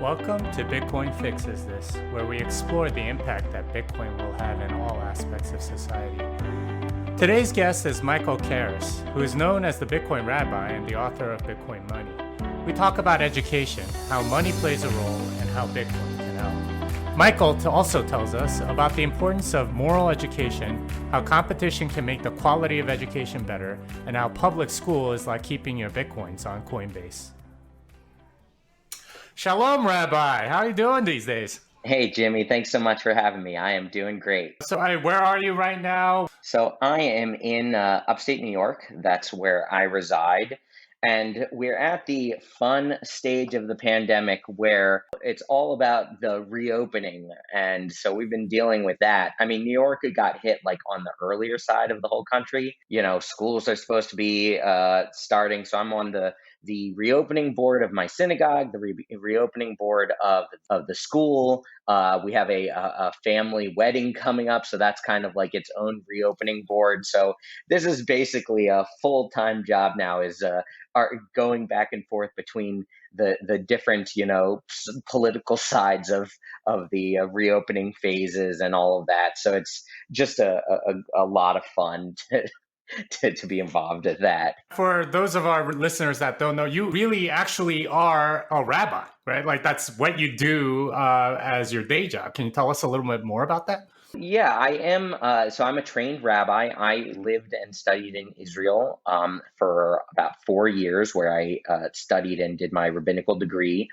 Welcome to Bitcoin Fixes This, where we explore the impact that Bitcoin will have in all aspects of society. Today's guest is Michael Caras, who is known as the Bitcoin Rabbi and the author of Bitcoin Money. We talk about education, how money plays a role, and how Bitcoin can help. Michael also tells us about the importance of moral education, how competition can make the quality of education better, and how public school is like keeping your Bitcoins on Coinbase. Shalom, Rabbi. How are you doing these days? Hey, Jimmy. Thanks so much for having me. I am doing great. So, where are you right now? So I am in upstate New York. That's where I reside. And we're at the fun stage of the pandemic where it's all about the reopening. And so we've been dealing with that. I mean, New York got hit like on the earlier side of the whole country. You know, schools are supposed to be starting. So I'm on the reopening board of my synagogue, the reopening board of the school. We have a family wedding coming up. So that's kind of like its own reopening board. So this is basically a full-time job now, is are going back and forth between the different, political sides of the reopening phases and all of that. So it's just a lot of fun to be involved in that. For those of our listeners that don't know, you really actually are a rabbi, right? Like that's what you do as your day job. Can you tell us a little bit more about that? Yeah, I am. So I'm a trained rabbi. I lived and studied in Israel for about 4 years, where I studied and did my rabbinical degree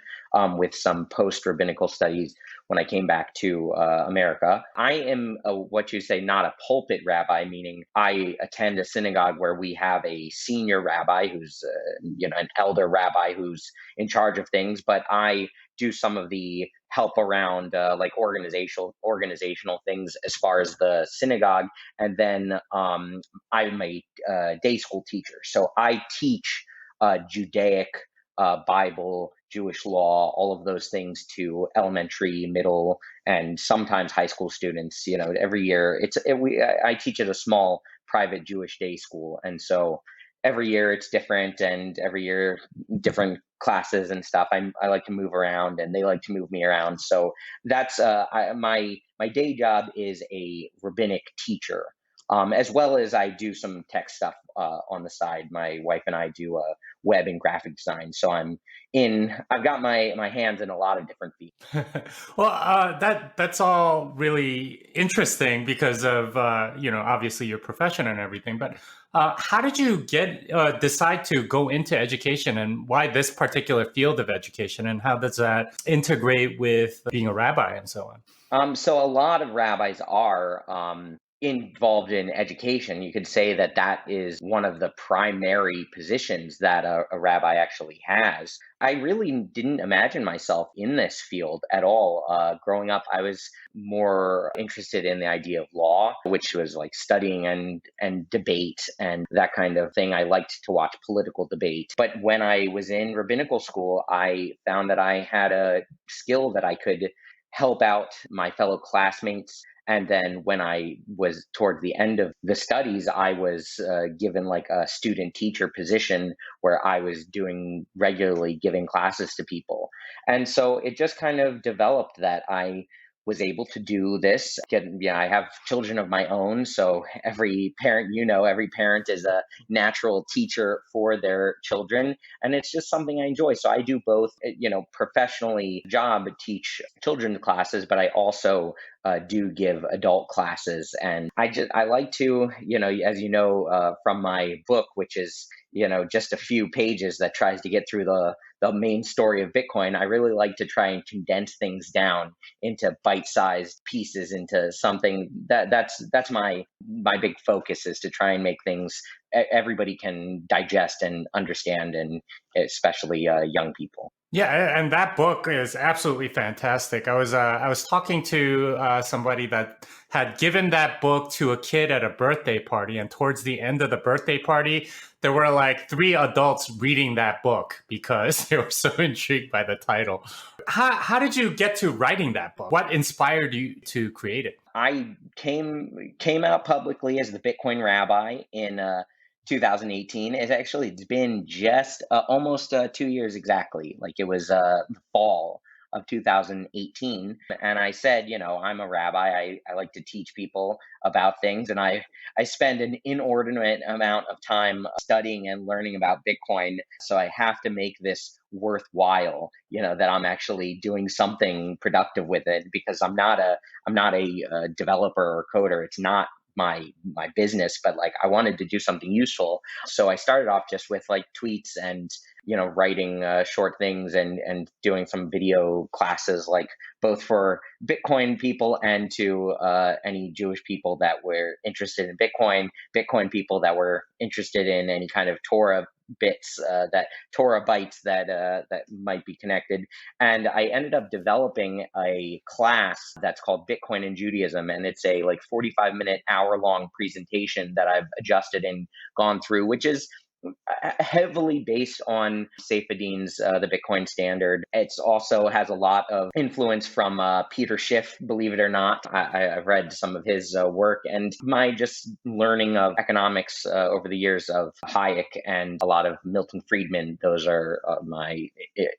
with some post-rabbinical studies when I came back to America. I am what you say, not a pulpit rabbi, meaning I attend a synagogue where we have a senior rabbi who's, an elder rabbi who's in charge of things, but I do some of the help around like organizational things as far as the synagogue. And then I'm a day school teacher. So I teach Judaic, Bible, Jewish law, all of those things to elementary, middle, and sometimes high school students. You know, every year I teach at a small private Jewish day school. And so every year it's different, and every year different classes and stuff. I like to move around, and they like to move me around. So that's my day job is a rabbinic teacher, as well as I do some tech stuff on the side. My wife and I do web and graphic design. So I've got my hands in a lot of different fields. Well, that's all really interesting because of obviously your profession and everything. But how did you decide to go into education, and why this particular field of education, and how does that integrate with being a rabbi and so on? So a lot of rabbis are involved in education. You could say that is one of the primary positions that a rabbi actually has. I really didn't imagine myself in this field at all. Growing up, I was more interested in the idea of law, which was like studying and debate and that kind of thing. I liked to watch political debate. But when I was in rabbinical school, I found that I had a skill that I could help out my fellow classmates. And then when I was towards the end of the studies, I was given like a student teacher position where I was doing regularly giving classes to people. And so it just kind of developed that I was able to do this. I have children of my own. So every parent is a natural teacher for their children. And it's just something I enjoy. So I do both, professionally teach children's classes, but I also do give adult classes. And I like to, as you know, from my book, which is, just a few pages that tries to get through the main story of Bitcoin. I really like to try and condense things down into bite-sized pieces, into something that's my big focus, is to try and make things everybody can digest and understand, and especially young people. Yeah, and that book is absolutely fantastic. I was talking to somebody that had given that book to a kid at a birthday party, and towards the end of the birthday party, there were like 3 adults reading that book because they were so intrigued by the title. How did you get to writing that book? What inspired you to create it? I came out publicly as the Bitcoin Rabbi in 2018. It's been just almost 2 years exactly. Like it was fall of 2018. And I said, I'm a rabbi. I like to teach people about things. And I spend an inordinate amount of time studying and learning about Bitcoin. So I have to make this worthwhile, that I'm actually doing something productive with it, because I'm not a developer or coder. It's not my business, but like I wanted to do something useful. So I started off just with like tweets and writing short things and doing some video classes, like both for Bitcoin people and to any Jewish people that were interested in Bitcoin people that were interested in any kind of Torah bits, that Torah bytes that might be connected. And I ended up developing a class that's called Bitcoin and Judaism, and it's a like 45-minute, hour-long presentation that I've adjusted and gone through, which is heavily based on Saifedean's The Bitcoin Standard. It also has a lot of influence from Peter Schiff, believe it or not. I've read some of his work, and my just learning of economics over the years of Hayek and a lot of Milton Friedman. Those are my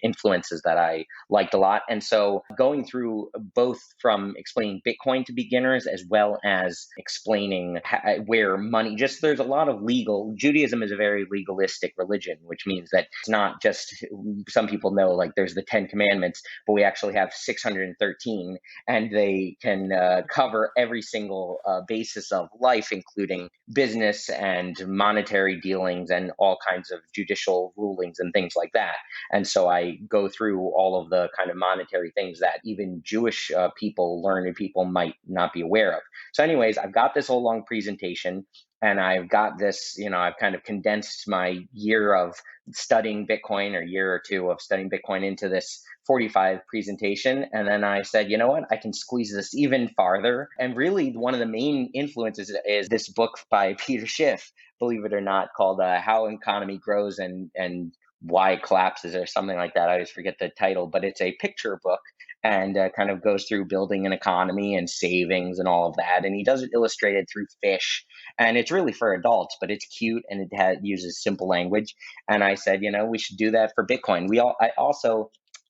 influences that I liked a lot. And so going through both from explaining Bitcoin to beginners as well as explaining where money, just there's a lot of Judaism is a very legalistic religion, which means that it's not just, some people know, like there's the 10 commandments, but we actually have 613, and they can cover every single basis of life, including business and monetary dealings and all kinds of judicial rulings and things like that. And so I go through all of the kind of monetary things that even Jewish people, learned people, might not be aware of. So anyways, I've got this whole long presentation, and I've got this, I've kind of condensed my year of studying Bitcoin, or year or two of studying Bitcoin, into this 45 presentation. And then I said, you know what, I can squeeze this even farther. And really, one of the main influences is this book by Peter Schiff, believe it or not, called How Economy Grows and Why It Collapses, or something like that. I always forget the title, but it's a picture book, and kind of goes through building an economy and savings and all of that. And he does it illustrated through fish, and it's really for adults, but it's cute, and uses simple language. And I said, we should do that for Bitcoin.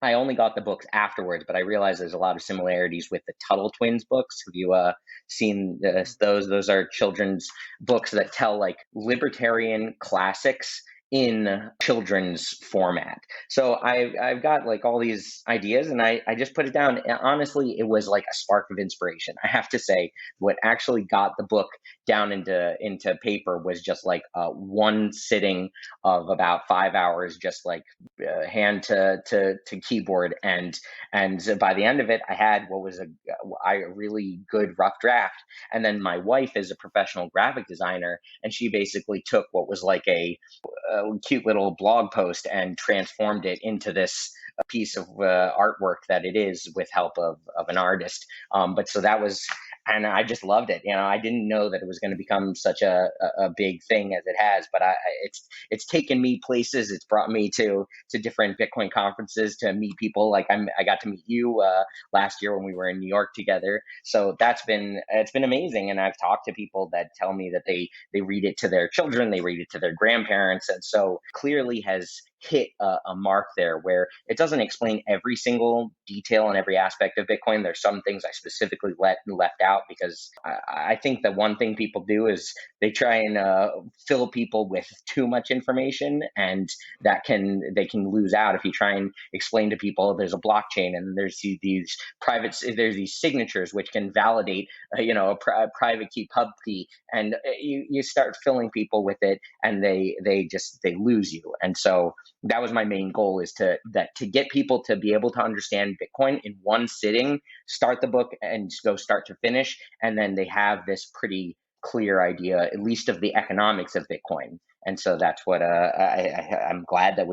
I only got the books afterwards, but I realized there's a lot of similarities with the Tuttle Twins books. Have you seen those? Those are children's books that tell like libertarian classics in children's format. So I've got like all these ideas, and I just put it down. And honestly, it was like a spark of inspiration. I have to say, what actually got the book down into paper was just like one sitting of about 5 hours, just like hand to keyboard, and by the end of it, I had what was a really good rough draft. And then my wife is a professional graphic designer, and she basically took what was like a cute little blog post and transformed it into this piece of artwork that it is, with help of an artist. But so that was, and I just loved it. I didn't know that it was going to become such a big thing as it has, but it's taken me places. It's brought me to different Bitcoin conferences to meet people. Like I got to meet you last year when we were in New York together. So it's been amazing. And I've talked to people that tell me that they read it to their children, they read it to their grandparents, and so clearly has hit a mark there, where it doesn't explain every single detail and every aspect of Bitcoin. There's some things I specifically left out, because I think that one thing people do is they try and fill people with too much information, and they can lose out if you try and explain to people there's a blockchain, and there's these signatures which can validate a private key, pub key, and you start filling people with it, and they lose you. And so that was my main goal, is to get people to be able to understand Bitcoin in one sitting, start the book and just go start to finish, and then they have this pretty clear idea, at least of the economics of Bitcoin. And so that's what I'm glad that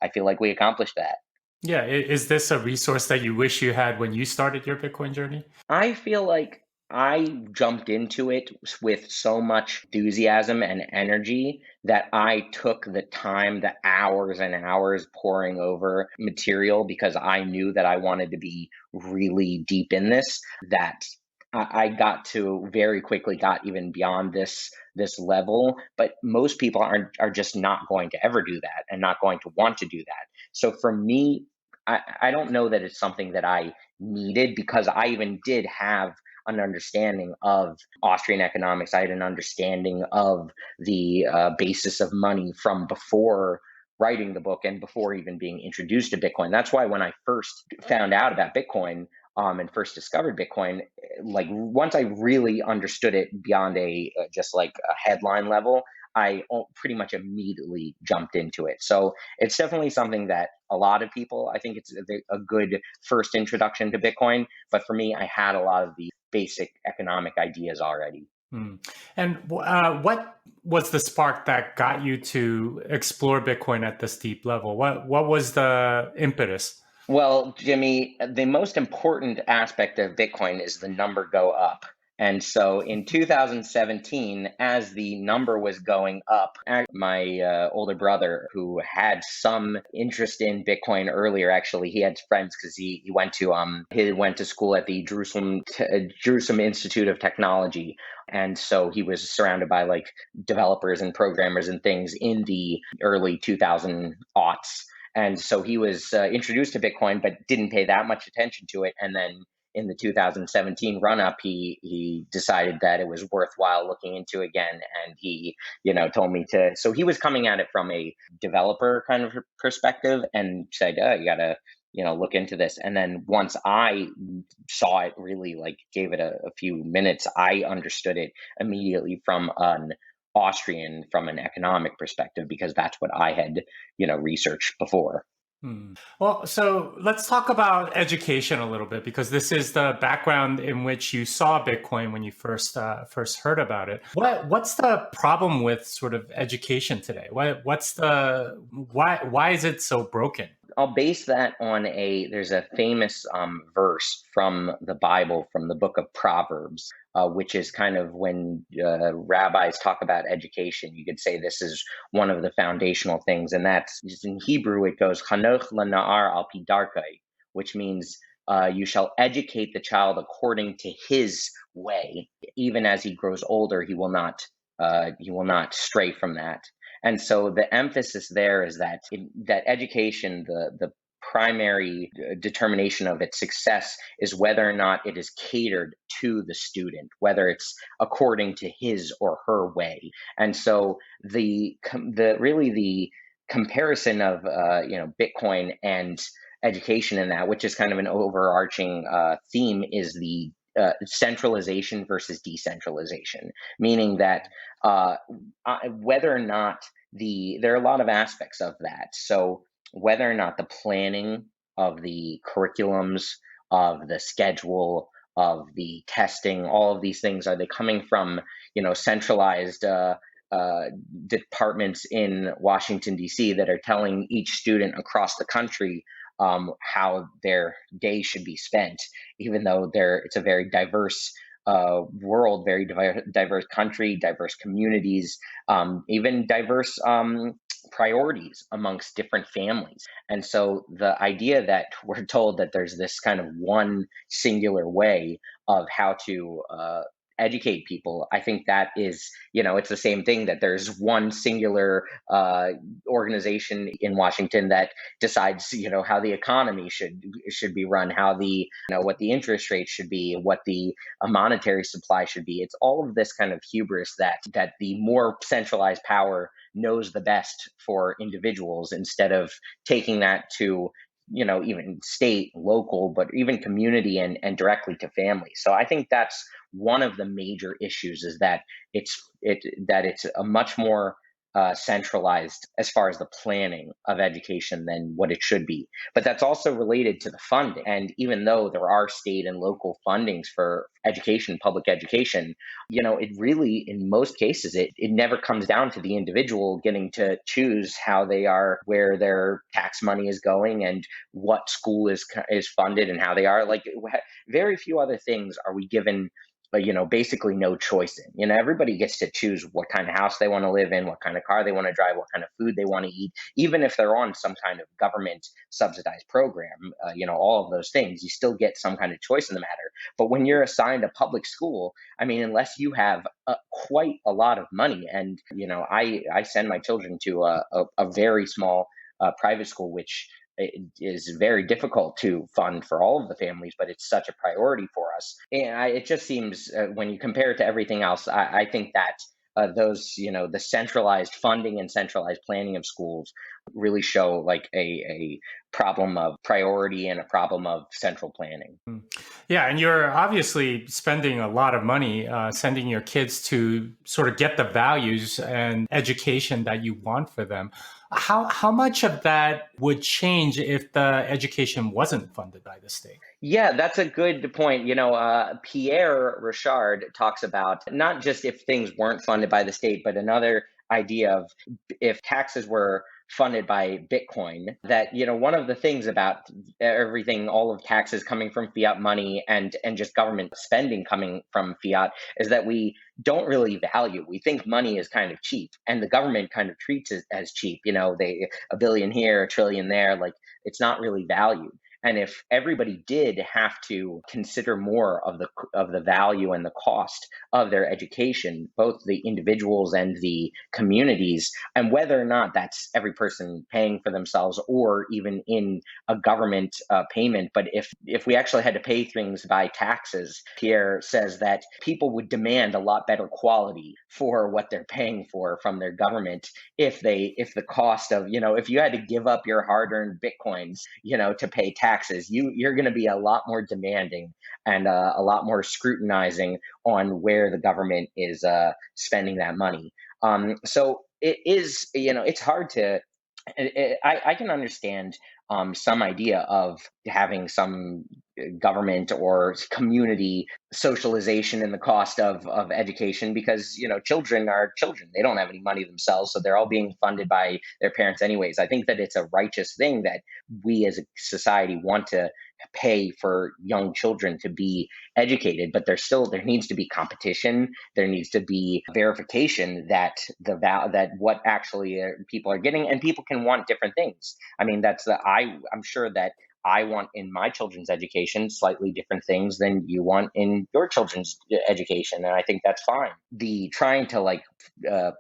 I feel like we accomplished that. Yeah, is this a resource that you wish you had when you started your Bitcoin journey? I feel like I jumped into it with so much enthusiasm and energy that I took the time, the hours and hours pouring over material, because I knew that I wanted to be really deep in this, that I got to very quickly got even beyond this level. But most people are just not going to ever do that, and not going to want to do that. So for me, I don't know that it's something that I needed, because I even did have an understanding of Austrian economics. I had an understanding of the basis of money from before writing the book and before even being introduced to Bitcoin. That's why when I first found out about Bitcoin, and first discovered Bitcoin, like once I really understood it beyond a just like a headline level, pretty much immediately jumped into it. So it's definitely something that a lot of people, I think it's a good first introduction to Bitcoin. But for me, I had a lot of the basic economic ideas already. Hmm. And what was the spark that got you to explore Bitcoin at this deep level? What was the impetus? Well, Jimmy, the most important aspect of Bitcoin is the number go up. And so in 2017, as the number was going up, my older brother, who had some interest in Bitcoin earlier, actually, he had friends because he went to school at the Jerusalem Institute of Technology, and so he was surrounded by like developers and programmers and things in the early 2000 aughts. And so he was introduced to Bitcoin, but didn't pay that much attention to it. And then in the 2017 run up, he decided that it was worthwhile looking into again. And he, told me to. So he was coming at it from a developer kind of perspective and said, "Oh, you got to." Look into this. And then once I saw it, really like gave it a few minutes, I understood it immediately from an economic perspective, because that's what I had research before. Hmm. Well, so let's talk about education a little bit, because this is the background in which you saw Bitcoin when you first heard about it. What's the problem with sort of education today? Why is it so broken? I'll base that on there's a famous verse from the Bible, from the book of Proverbs, which is kind of when rabbis talk about education. You could say this is one of the foundational things, and that's just in Hebrew. It goes Chanoch lana'ar al pi darkai, which means you shall educate the child according to his way. Even as he grows older, he will not stray from that. And so the emphasis there is that education, the primary determination of its success is whether or not it is catered to the student, whether it's according to his or her way. And so the comparison of Bitcoin and education in that, which is kind of an overarching theme, is the centralization versus decentralization, meaning that whether or not there are a lot of aspects of that. So whether or not the planning of the curriculums, of the schedule, of the testing, all of these things, are they coming from centralized uh, departments in Washington D.C. that are telling each student across the country how their day should be spent, even though it's a very diverse world, very diverse country, diverse communities, even diverse priorities amongst different families. And so the idea that we're told that there's this kind of one singular way of how to educate people, I think that is, it's the same thing, that there's one singular organization in Washington that decides, how the economy should be run, how what the interest rate should be, what the monetary supply should be. It's all of this kind of hubris that the more centralized power knows the best for individuals, instead of taking that to even state, local, but even community, and directly to families. So I think that's one of the major issues, is that it's a much more centralized as far as the planning of education than what it should be. But that's also related to the funding. And even though there are state and local fundings for education, public education, it really, in most cases, it never comes down to the individual getting to choose how they are, where their tax money is going, and what school is funded, and how they are. Like, very few other things are we given basically no choice in. Everybody gets to choose what kind of house they want to live in, what kind of car they want to drive, what kind of food they want to eat, even if they're on some kind of government subsidized program. All of those things, you still get some kind of choice in the matter. But when you're assigned a public school, I mean, unless you have quite a lot of money, and I send my children to a very small private school, which is very difficult to fund for all of the families, but it's such a priority for us. And it just seems when you compare it to everything else, I think that those, the centralized funding and centralized planning of schools really show like a problem of priority and a problem of central planning. Yeah, and you're obviously spending a lot of money sending your kids to sort of get the values and education that you want for them. How much of that would change if the education wasn't funded by the state? Yeah, that's a good point. Pierre Richard talks about not just if things weren't funded by the state, but another idea of if taxes were funded by Bitcoin, that, one of the things about everything, all of taxes coming from fiat money and just government spending coming from fiat is that we don't really value. We think money is kind of cheap and the government kind of treats it as cheap. They a billion here, a trillion there, like it's not really valued. And if everybody did have to consider more of the value and the cost of their education, both the individuals and the communities, and whether or not that's every person paying for themselves or even in a government payment, but if we actually had to pay things by taxes, Pierre says that people would demand a lot better quality for what they're paying for from their government if the cost of, if you had to give up your hard-earned bitcoins, to pay taxes, you're going to be a lot more demanding and a lot more scrutinizing on where the government is spending that money. So it is, it's hard to. I can understand some idea of having some government or community socialization in the cost of education because children are children. They don't have any money themselves, so they're all being funded by their parents anyways. I think that it's a righteous thing that we as a society want to pay for young children to be educated, but there needs to be competition. There needs to be verification that that what actually people are getting, and people can want different things. I mean, I'm sure that I want in my children's education slightly different things than you want in your children's education, and I think that's fine. The trying to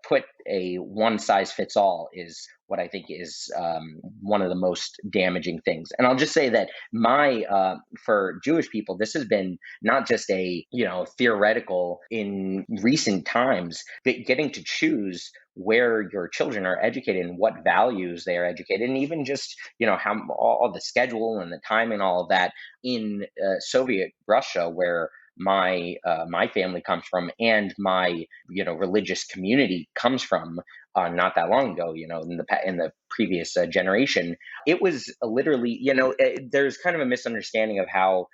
put a one size fits all is what I think is one of the most damaging things. And I'll just say that for Jewish people, this has been not just a theoretical in recent times, but getting to choose where your children are educated and what values they are educated, and even just how all the schedule and the time and all of that in Soviet Russia, where my family comes from and my religious community comes from not that long ago, in the previous generation. It was literally, there's kind of a misunderstanding of how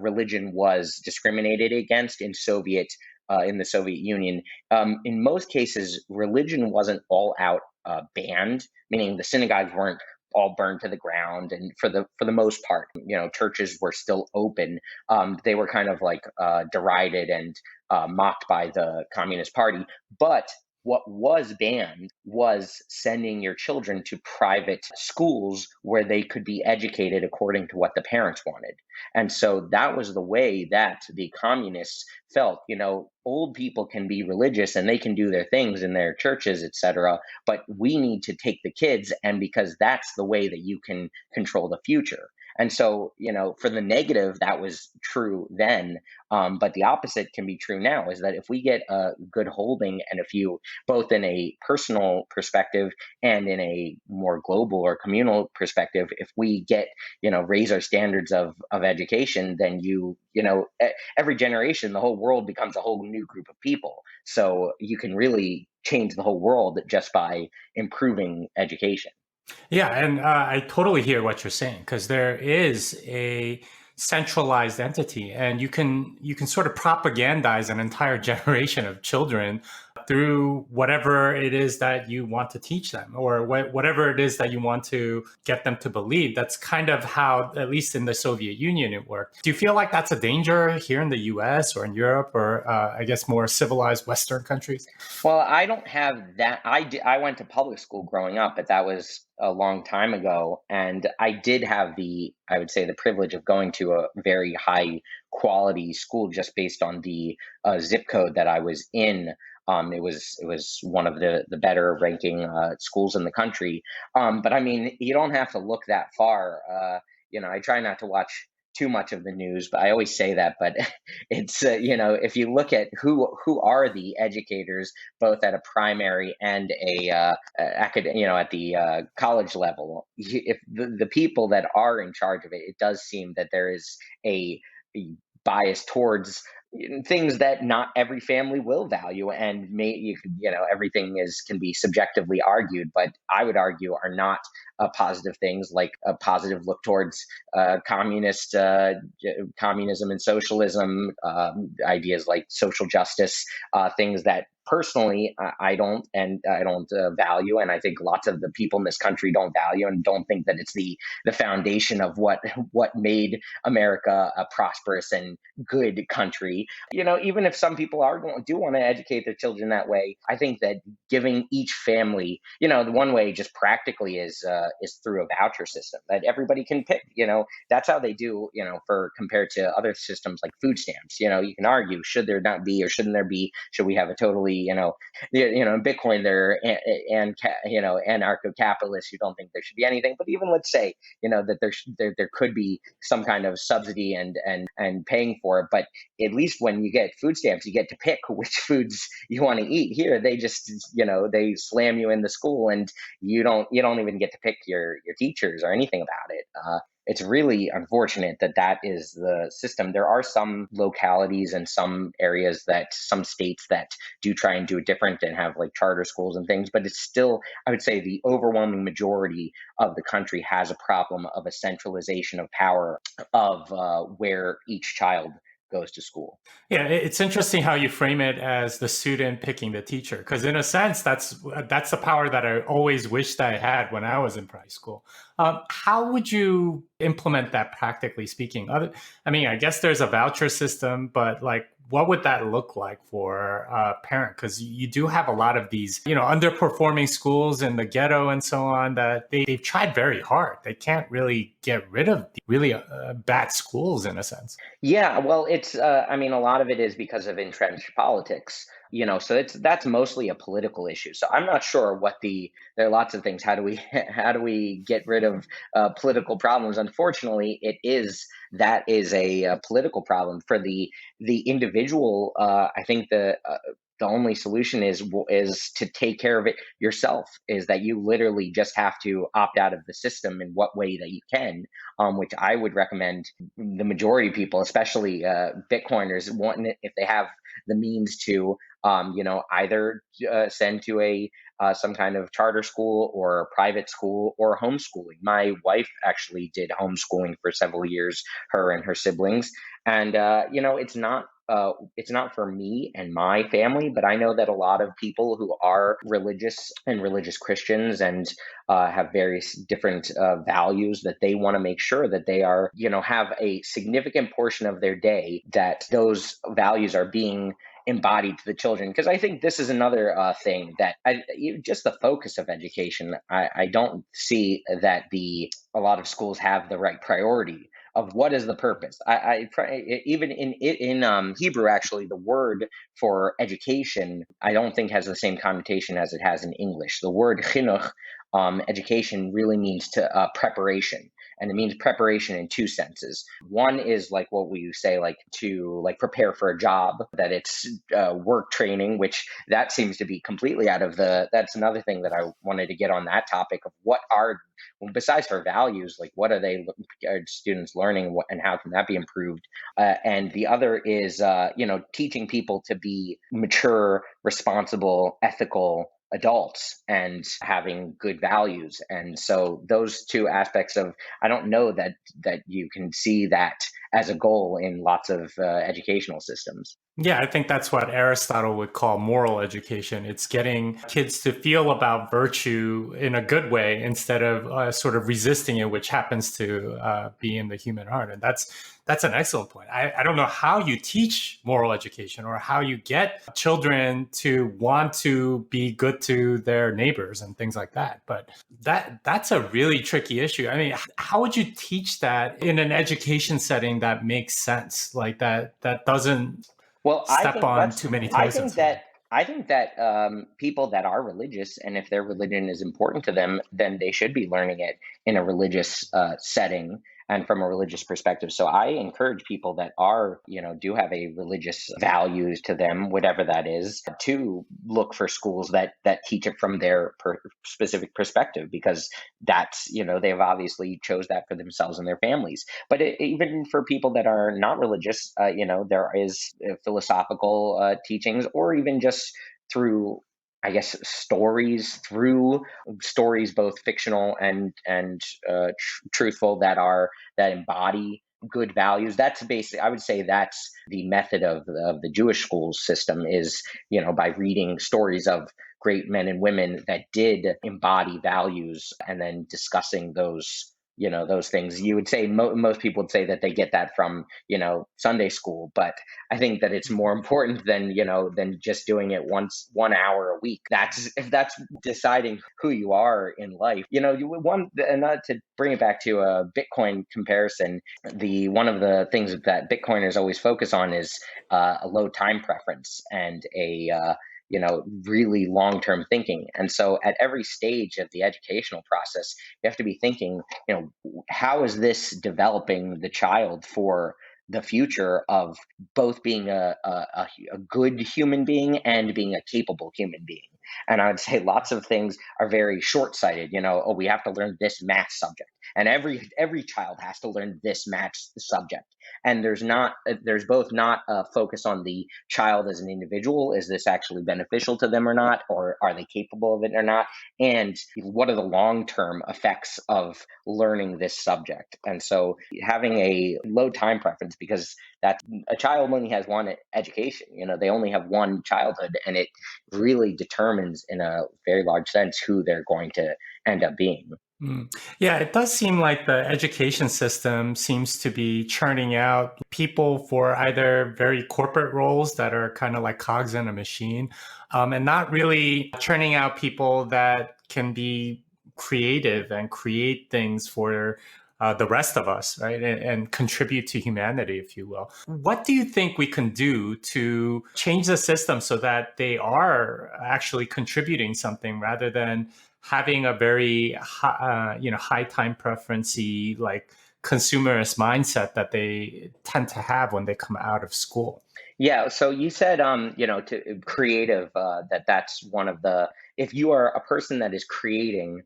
religion was discriminated against in the Soviet Union. In most cases, religion wasn't all out banned, meaning the synagogues weren't all burned to the ground, and for the most part, churches were still open. They were kind of derided and mocked by the Communist Party, but what was banned was sending your children to private schools where they could be educated according to what the parents wanted. And so that was the way that the communists felt. Old people can be religious and they can do their things in their churches, etc. But we need to take the kids, and because that's the way that you can control the future. And so, for the negative, that was true then. But the opposite can be true now, is that if we get a good holding, and if you, both in a personal perspective and in a more global or communal perspective, if we raise our standards of education, then every generation, the whole world becomes a whole new group of people. So you can really change the whole world just by improving education. Yeah, and I totally hear what you're saying, because there is a centralized entity, and you can sort of propagandize an entire generation of children through whatever it is that you want to teach them, or whatever it is that you want to get them to believe. That's kind of how, at least in the Soviet Union, it worked. Do you feel like that's a danger here in the US or in Europe, or I guess more civilized Western countries? Well, I don't have that. I went to public school growing up, but that was a long time ago. And I did have I would say, the privilege of going to a very high quality school just based on the zip code that I was in. It was one of the better ranking schools in the country. But I mean, you don't have to look that far. I try not to watch too much of the news, but I always say that. But it's if you look at who are the educators, both at a primary and at the college level, if the people that are in charge of it, it does seem that there is a bias towards things that not every family will value, and everything can be subjectively argued, but I would argue are not positive things, like a positive look towards communism and socialism, ideas like social justice, things that personally I don't value, and I think lots of the people in this country don't value, and don't think that it's the foundation of what made America a prosperous and good country. Even if some people do want to educate their children that way, I think that giving each family, the one way just practically is through a voucher system that everybody can pick. That's how they do. For compared to other systems like food stamps. You can argue, should there not be, or shouldn't there be? Should we have a totally, in Bitcoin they're anarcho-capitalists who don't think there should be anything. But even let's say, that there could be some kind of subsidy and paying for it, but at least when you get food stamps, you get to pick which foods you want to eat. Here, they just, they slam you in the school, and you don't even get to pick your teachers or anything about it. It's really unfortunate that is the system. There are some localities and some states that do try and do it different and have like charter schools and things, but it's still, I would say, the overwhelming majority of the country has a problem of a centralization of power of where each child goes to school. Yeah, it's interesting how you frame it as the student picking the teacher, because in a sense, that's the power that I always wished I had when I was in primary school. How would you implement that practically speaking? I guess there's a voucher system, but like, what would that look like for a parent? Because you do have a lot of these, underperforming schools in the ghetto and so on that they've tried very hard. They can't really get rid of the really bad schools in a sense. Yeah, well, it's a lot of it is because of entrenched politics. So that's mostly a political issue. So I'm not sure there are lots of things. How do we how do we get rid of political problems? Unfortunately, that is a political problem for the individual. I think the only solution is to take care of it yourself. Is that you literally just have to opt out of the system in what way that you can, which I would recommend the majority of people, especially Bitcoiners, want, if they have the means to, either send to some kind of charter school or private school or homeschooling. My wife actually did homeschooling for several years, her and her siblings, and it's not for me and my family, but I know that a lot of people who are religious and religious Christians and have various different values, that they want to make sure that they are, have a significant portion of their day that those values are being embodied to the children. Because I think this is another thing that just the focus of education. I don't see that a lot of schools have the right priority of what is the purpose. Even in Hebrew, actually, the word for education, I don't think has the same connotation as it has in English. The word chinuch, education, really means to preparation. And it means preparation in two senses. One is like what we say, like to prepare for a job, that it's work training, which that seems to be completely out of that's another thing that I wanted to get on that topic of besides for values, like what are students learning, and how can that be improved? And the other is, teaching people to be mature, responsible, ethical adults and having good values. And so those two aspects I don't know that you can see that as a goal in lots of educational systems. Yeah, I think that's what Aristotle would call moral education. It's getting kids to feel about virtue in a good way instead of sort of resisting it, which happens to be in the human heart. And that's an excellent point. I don't know how you teach moral education or how you get children to want to be good to their neighbors and things like that. But that's a really tricky issue. I mean, how would you teach that in an education setting that makes sense, like that doesn't Well, step on too many toes? I think that I think that people that are religious, and if their religion is important to them, then they should be learning it in a religious setting and from a religious perspective. So I encourage people that are, do have a religious values to them, whatever that is, to look for schools that teach it from their specific perspective, because that's, they've obviously chose that for themselves and their families. But even for people that are not religious, there is philosophical teachings, or even just through, I guess, stories, both fictional and truthful, that embody good values. That's basic. I would say that's the method of the Jewish school system, is, by reading stories of great men and women that did embody values, and then discussing those things. You would say most people would say that they get that from, Sunday school, but I think that it's more important than just doing it once 1 hour a week. That's if that's deciding who you are in life. One, and not to bring it back to a Bitcoin comparison, the one of the things that Bitcoiners always focus on is a low time preference and a really long term thinking. And so at every stage of the educational process, you have to be thinking, how is this developing the child for the future of both being a good human being and being a capable human being. And I would say lots of things are very short sighted. Oh, we have to learn this math subject, and every child has to learn this math subject. And there's both not a focus on the child as an individual. Is this actually beneficial to them or not? Or are they capable of it or not? And what are the long-term effects of learning this subject? And so having a low time preference, because that a child only has one education, they only have one childhood, and it really determines in a very large sense who they're going to end up being. Yeah, it does seem like the education system seems to be churning out people for either very corporate roles that are kind of like cogs in a machine, and not really churning out people that can be creative and create things for the rest of us, right? And contribute to humanity, if you will. What do you think we can do to change the system so that they are actually contributing something rather than having a very high time preferencey, like consumerist mindset that they tend to have when they come out of school? Yeah, so you said, to creative, that's one of the, if you are a person that is creating,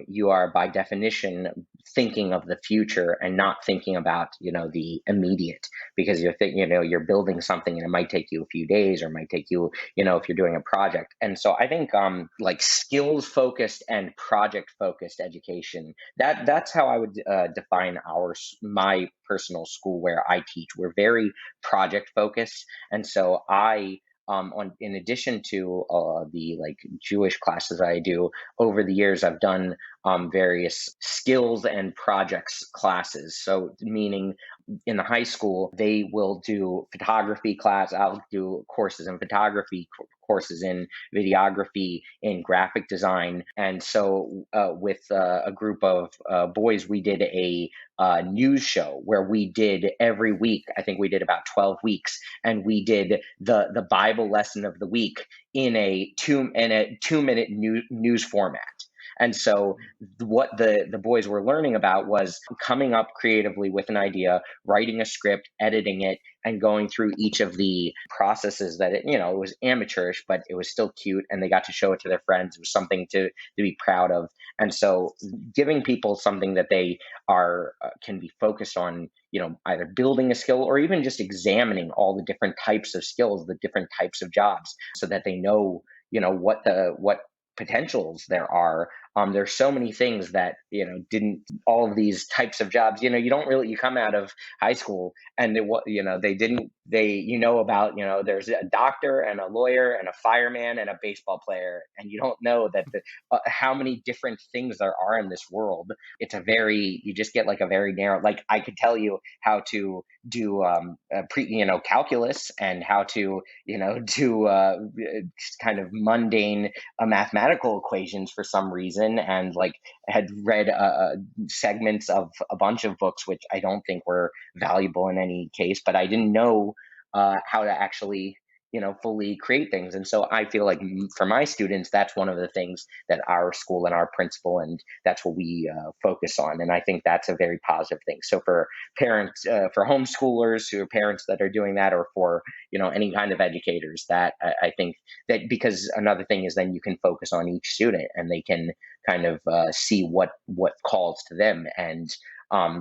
you are by definition thinking of the future and not thinking about, the immediate, because you're building something, and it might take you a few days, or it might take you, if you're doing a project. And so I think, like skills focused and project focused education, that's how I would define my personal school where I teach. We're very project focused. And so on in addition to the like Jewish classes I do, over the years, I've done various skills and projects classes. So meaning in the high school, they will do photography class. I'll do courses in photography, courses in videography, in graphic design. And so with a group of boys, we did a news show where we did every week. I think we did about 12 weeks, and we did the Bible lesson of the week in a 2-minute news format. And so what the boys were learning about was coming up creatively with an idea, writing a script, editing it, and going through each of the processes that it was amateurish, but it was still cute, and they got to show it to their friends. It was something to be proud of. And so giving people something that they are can be focused on, either building a skill or even just examining all the different types of skills, the different types of jobs, so that they know, what potentials there are. There's so many things that, didn't all of these types of jobs, you come out of high school, and about, there's a doctor and a lawyer and a fireman and a baseball player, and you don't know that how many different things there are in this world. You just get like a very narrow, like I could tell you how to do calculus, and how to do kind of mundane mathematical equations for some reason, and like had read segments of a bunch of books which I don't think were valuable in any case, but I didn't know how to actually fully create things. And so I feel like for my students, that's one of the things that our school and our principal, and that's what we focus on. And I think that's a very positive thing. So for parents, for homeschoolers who are parents that are doing that, or for any kind of educators, that I think that, because another thing is then you can focus on each student and they can kind of see what calls to them. And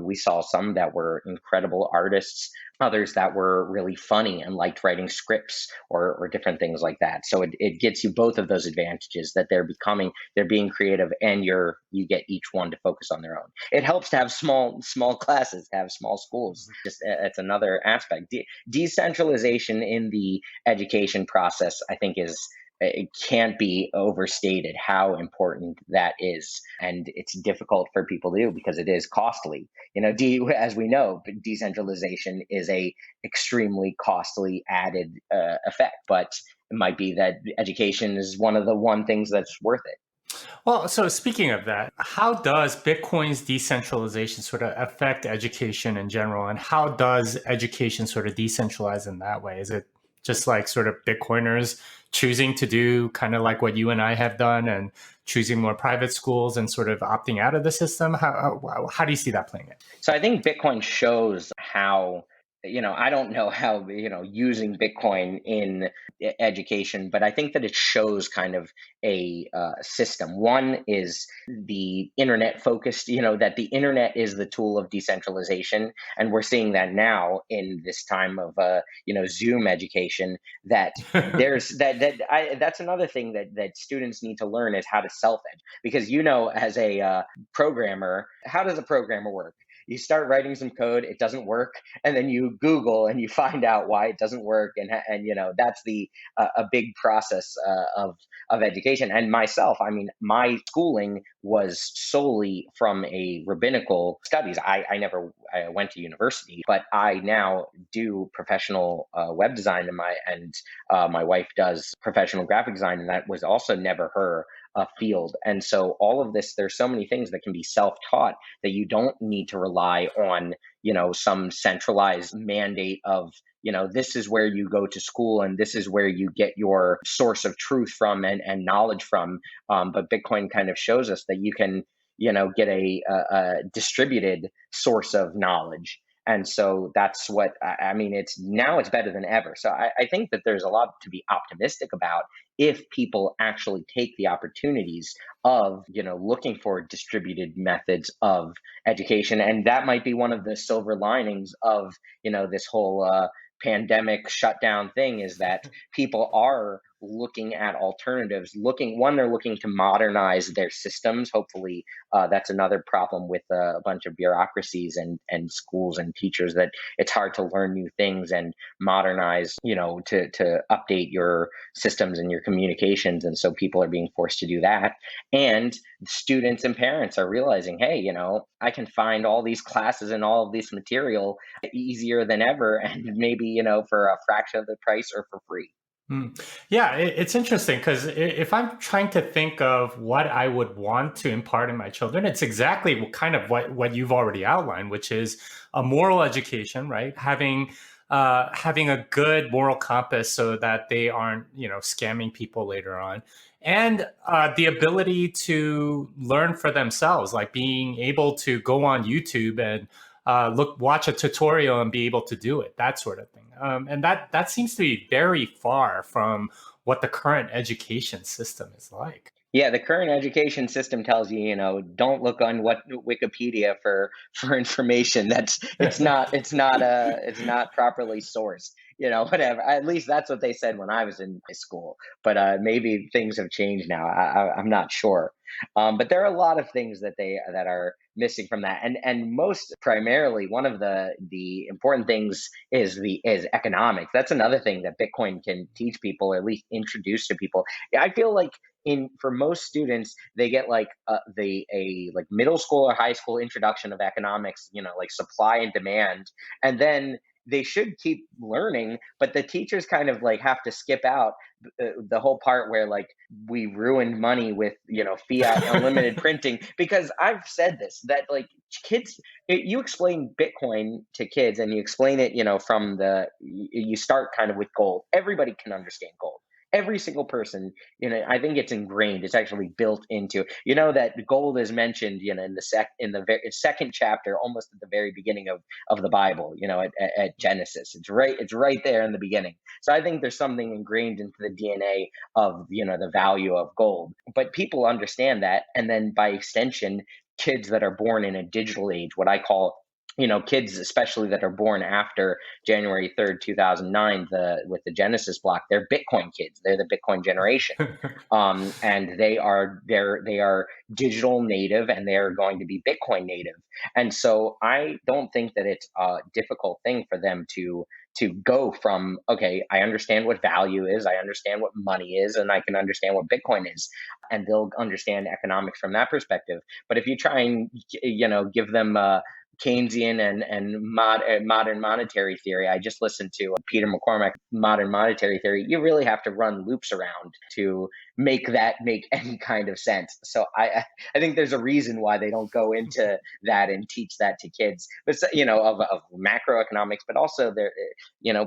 we saw some that were incredible artists, others that were really funny and liked writing scripts, or different things like that. So it gets you both of those advantages, that they're being creative, and you get each one to focus on their own. It helps to have small classes, to have small schools. Just it's another aspect. Decentralization in the education process, I think, is it can't be overstated how important that is. And it's difficult for people to do because it is costly. As we know, decentralization is a extremely costly added effect, but it might be that education is one things that's worth it. Well, so speaking of that, how does Bitcoin's decentralization sort of affect education in general? And how does education sort of decentralize in that way? Is it just like sort of Bitcoiners choosing to do kind of like what you and I have done, and choosing more private schools and sort of opting out of the system? How do you see that playing out? So I think Bitcoin shows how, I don't know how, using Bitcoin in education, but I think that it shows kind of a system. One is the internet focused, that the internet is the tool of decentralization. And we're seeing that now in this time of, Zoom education, that there's that's another thing that students need to learn, is how to self-edge. Because, as a programmer, how does a programmer work? You start writing some code, it doesn't work, and then you Google and you find out why it doesn't work, and that's the a big process of education. And myself, I mean, my schooling was solely from a rabbinical studies. I went to university, but I now do professional web design, and my wife does professional graphic design, and that was also never her field. And so all of this, there's so many things that can be self-taught, that you don't need to rely on, some centralized mandate of, this is where you go to school and this is where you get your source of truth from, and knowledge from. But Bitcoin kind of shows us that you can, get a distributed source of knowledge. And so that's what I mean. It's better than ever. So I think that there's a lot to be optimistic about, if people actually take the opportunities of, looking for distributed methods of education. And that might be one of the silver linings of, this whole pandemic shutdown thing, is that people are looking at alternatives. They're looking to modernize their systems. Hopefully, that's another problem with a bunch of bureaucracies and schools and teachers, that it's hard to learn new things and modernize, to update your systems and your communications. And so people are being forced to do that. And students and parents are realizing, hey, I can find all these classes and all of this material easier than ever, and maybe, for a fraction of the price, or for free. Yeah, it's interesting because if I'm trying to think of what I would want to impart in my children, it's exactly kind of what you've already outlined, which is a moral education, right? Having a good moral compass so that they aren't, scamming people later on, and the ability to learn for themselves, like being able to go on YouTube and watch a tutorial and be able to do it, that sort of thing. And that seems to be very far from what the current education system is like. Yeah, the current education system tells you, don't look on what Wikipedia for information. It's not properly sourced. Whatever. At least that's what they said when I was in high school. But maybe things have changed now. I'm not sure. But there are a lot of things that are missing from that, and most primarily, one of the important things is economics. That's another thing that Bitcoin can teach people, or at least introduce to people. I feel like, for most students, they get like like middle school or high school introduction of economics, like supply and demand, and then they should keep learning, but the teachers kind of like have to skip out the whole part where like we ruined money with fiat unlimited printing, because I've said this, that like kids, you explain Bitcoin to kids and you explain it, from you start kind of with gold. Everybody can understand gold. Every single person, I think it's ingrained. It's actually built into, that gold is mentioned, in the second chapter, almost at the very beginning of the Bible, at Genesis. It's right there in the beginning. So I think there's something ingrained into the DNA of, the value of gold. But people understand that, and then by extension, kids that are born in a digital age, what I call, kids especially that are born after January 3rd, 2009, with the Genesis block, they're Bitcoin kids. They're the Bitcoin generation. And they are digital native, and they are going to be Bitcoin native. And so I don't think that it's a difficult thing for them to go from, okay, I understand what value is, I understand what money is, and I can understand what Bitcoin is, and they'll understand economics from that perspective. But if you try and give them Keynesian and modern monetary theory. I just listened to Peter McCormack, Modern Monetary Theory. You really have to run loops around to make that make any kind of sense. So I think there's a reason why they don't go into that and teach that to kids. But of macroeconomics, but also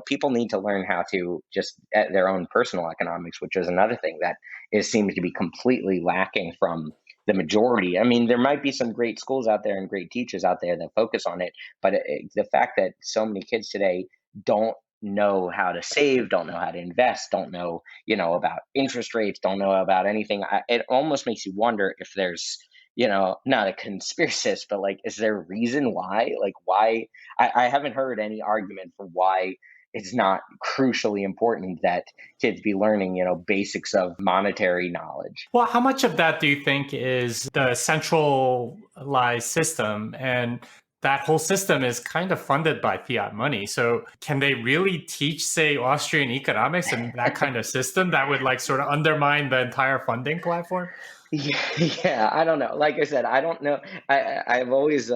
people need to learn how to just their own personal economics, which is another thing that seems to be completely lacking from the majority. I mean, there might be some great schools out there and great teachers out there that focus on it, but the fact that so many kids today don't know how to save, don't know how to invest, don't know, about interest rates, don't know about anything, it almost makes you wonder if there's, not a conspiracist, but like, is there a reason why? Like, why? I haven't heard any argument for why it's not crucially important that kids be learning, basics of monetary knowledge. Well, how much of that do you think is the centralized system? And that whole system is kind of funded by fiat money. So can they really teach, say, Austrian economics and that kind of system that would like sort of undermine the entire funding platform? Yeah, I don't know. Like I said, I don't know. I've always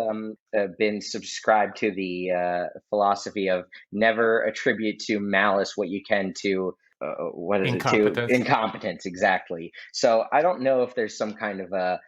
been subscribed to the philosophy of never attribute to malice what you can to what is it, to Incompetence. incompetence, exactly. So I don't know if there's some kind of a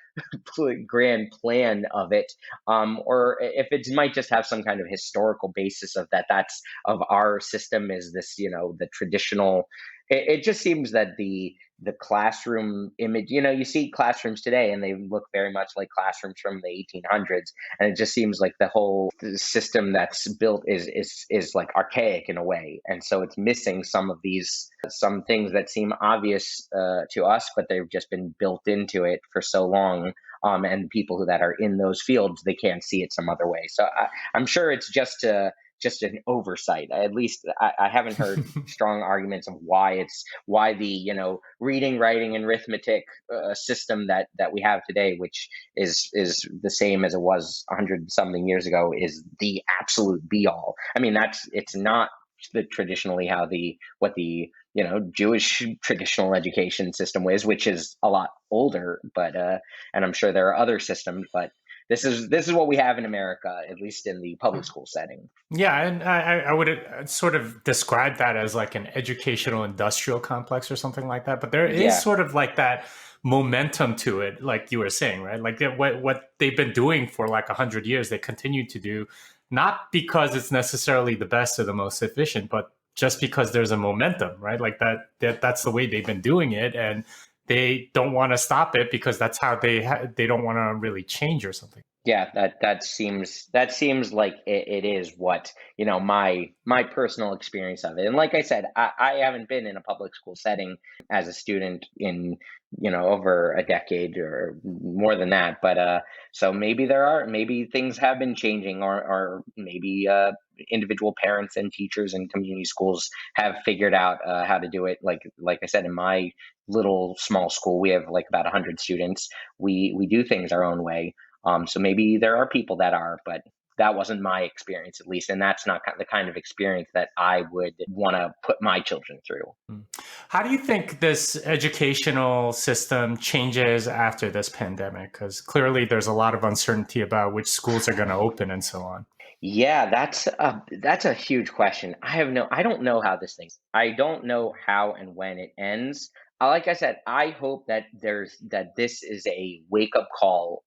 grand plan of it, or if it might just have some kind of historical basis of that's of our system is this, the traditional. It just seems that the classroom image, you see classrooms today and they look very much like classrooms from the 1800s, and it just seems like the whole system that's built is like archaic in a way, and so it's missing some things that seem obvious to us, but they've just been built into it for so long. And people that are in those fields, they can't see it some other way. So I'm sure it's just an oversight. At least I haven't heard strong arguments of why the reading, writing, and arithmetic system that we have today, which is the same as it was 100 something years ago, is the absolute be all. I mean, it's not traditionally what the Jewish traditional education system is, which is a lot older, but and I'm sure there are other systems, but this is what we have in America, at least in the public school setting. Yeah, and I would sort of describe that as like an educational industrial complex or something like that. But there is Yeah. sort of like that momentum to it, like you were saying, right? Like what they've been doing for like 100 years, they continue to do, not because it's necessarily the best or the most efficient, but just because there's a momentum, right? Like that's the way they've been doing it, and they don't want to stop it because that's how they don't want to really change or something. Yeah, that seems like it is what my personal experience of it. And like I said, I haven't been in a public school setting as a student in over a decade or more than that. But so maybe things have been changing, or maybe individual parents and teachers and community schools have figured out how to do it. Like I said, in my little small school, we have like about 100 students. We do things our own way. So maybe there are people that are, but that wasn't my experience, at least. And that's not the kind of experience that I would want to put my children through. How do you think this educational system changes after this pandemic? Because clearly there's a lot of uncertainty about which schools are going to open and so on. Yeah, that's a huge question. I don't know how this thing. I don't know how and when it ends. Like I said, I hope that this is a wake up call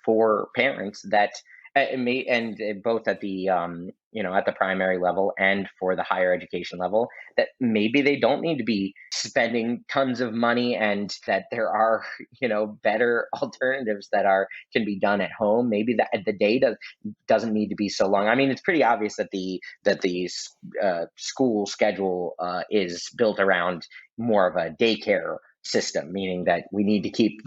for parents that it may and both at the at the primary level and for the higher education level, that maybe they don't need to be spending tons of money, and that there are better alternatives that are can be done at home. Maybe the data doesn't need to be so long. I mean, it's pretty obvious that the school schedule is built around more of a daycare system, meaning that we need to keep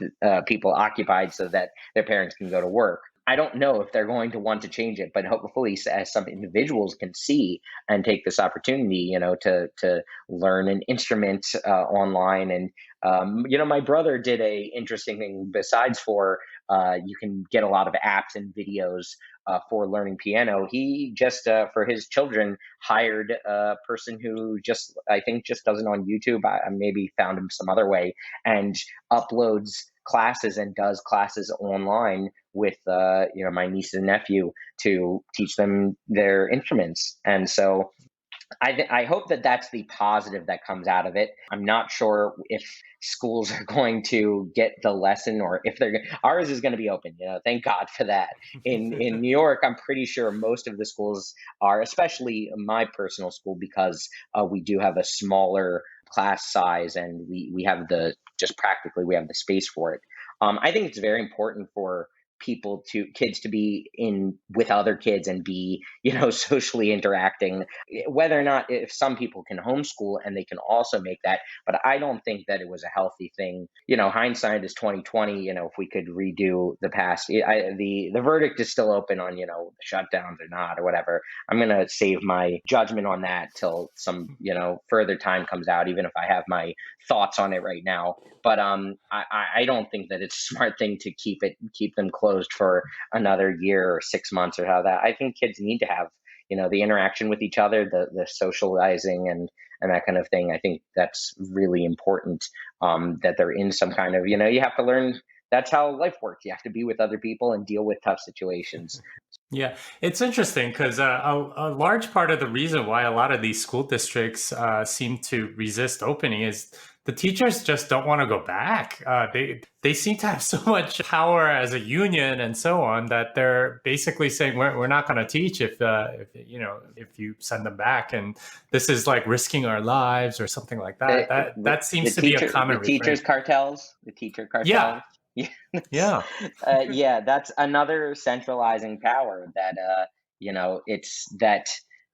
people occupied so that their parents can go to work. I don't know if they're going to want to change it, but hopefully, as some individuals can see and take this opportunity, to learn an instrument online. And my brother did a interesting thing. Besides for you can get a lot of apps and videos for learning piano. He just for his children hired a person who I think just does it on YouTube. I maybe found him some other way, and uploads classes and does classes online with my niece and nephew to teach them their instruments. And so I hope that that's the positive that comes out of it. I'm not sure if schools are going to get the lesson, or if ours is going to be open. Thank God for that. In New York, I'm pretty sure most of the schools are, especially my personal school, because we do have a smaller class size, and we have the just practically we have the space for it. I think it's very important for kids to be in with other kids and be socially interacting, whether or not, if some people can homeschool and they can also make that. But I don't think that it was a healthy thing. Hindsight is 2020. If we could redo the past, the verdict is still open on the shutdowns or not or whatever. I'm going to save my judgment on that till some further time comes out, even if I have my thoughts on it right now. But I don't think that it's a smart thing to keep them closed for another year or 6 months or how that. I think kids need to have the interaction with each other, the socializing and that kind of thing. I think that's really important. That they're in some kind of you have to learn. That's how life works. You have to be with other people and deal with tough situations. Yeah, it's interesting because a large part of the reason why a lot of these school districts seem to resist opening is the teachers just don't want to go back. They seem to have so much power as a union and so on that they're basically saying we're not going to teach if you send them back, and this is like risking our lives or something like that. That seems to be a common the teachers refrain. cartels, the teacher Yeah, cartels. yeah. Yeah, that's another centralizing power that it's that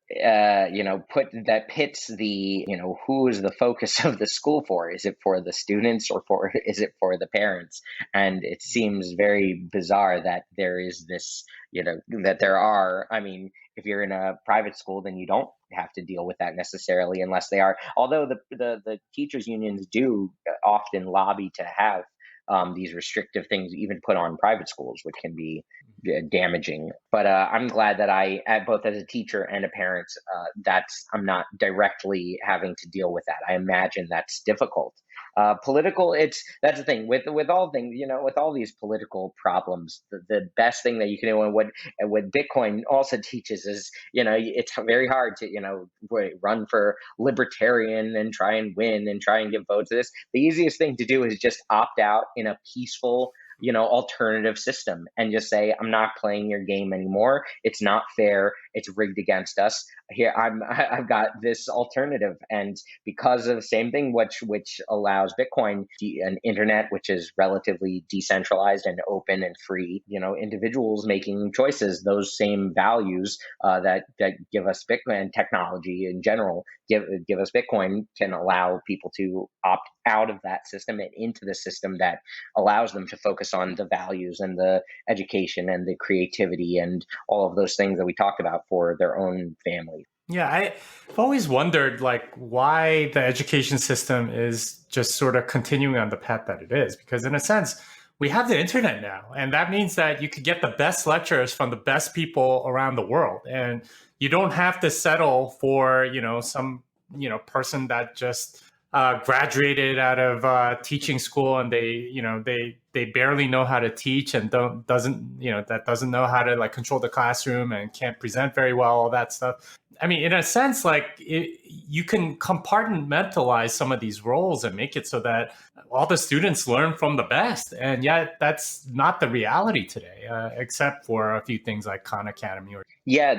put that pits the who is the focus of the school for? Is it for the students, or is it for the parents? And it seems very bizarre that there is this that there are. I mean, if you're in a private school, then you don't have to deal with that necessarily, unless they are. Although the teachers unions do often lobby to have these restrictive things even put on private schools, which can be damaging. But I'm glad that both as a teacher and a parent, I'm not directly having to deal with that. I imagine that's difficult. Political, that's the thing with all things, with all these political problems. The best thing that you can do, and what Bitcoin also teaches, is it's very hard to run for libertarian and try and win and try and give votes to this. The easiest thing to do is just opt out in a peaceful alternative system, and just say, I'm not playing your game anymore. It's not fair. It's rigged against us. Here, I've got this alternative. And because of the same thing, which allows Bitcoin, an internet which is relatively decentralized and open and free, individuals making choices, those same values that give us Bitcoin, and technology in general give us Bitcoin, can allow people to opt out of that system and into the system that allows them to focus on the values and the education and the creativity and all of those things that we talked about for their own family. Yeah, I've always wondered like why the education system is just sort of continuing on the path that it is. Because in a sense, we have the internet now, and that means that you could get the best lectures from the best people around the world, and you don't have to settle for some person that just graduated out of teaching school, and they barely know how to teach, and doesn't know how to like control the classroom and can't present very well, all that stuff. I mean, in a sense, you can compartmentalize some of these roles and make it so that all the students learn from the best. And yet that's not the reality today, except for a few things like Khan Academy. Yeah,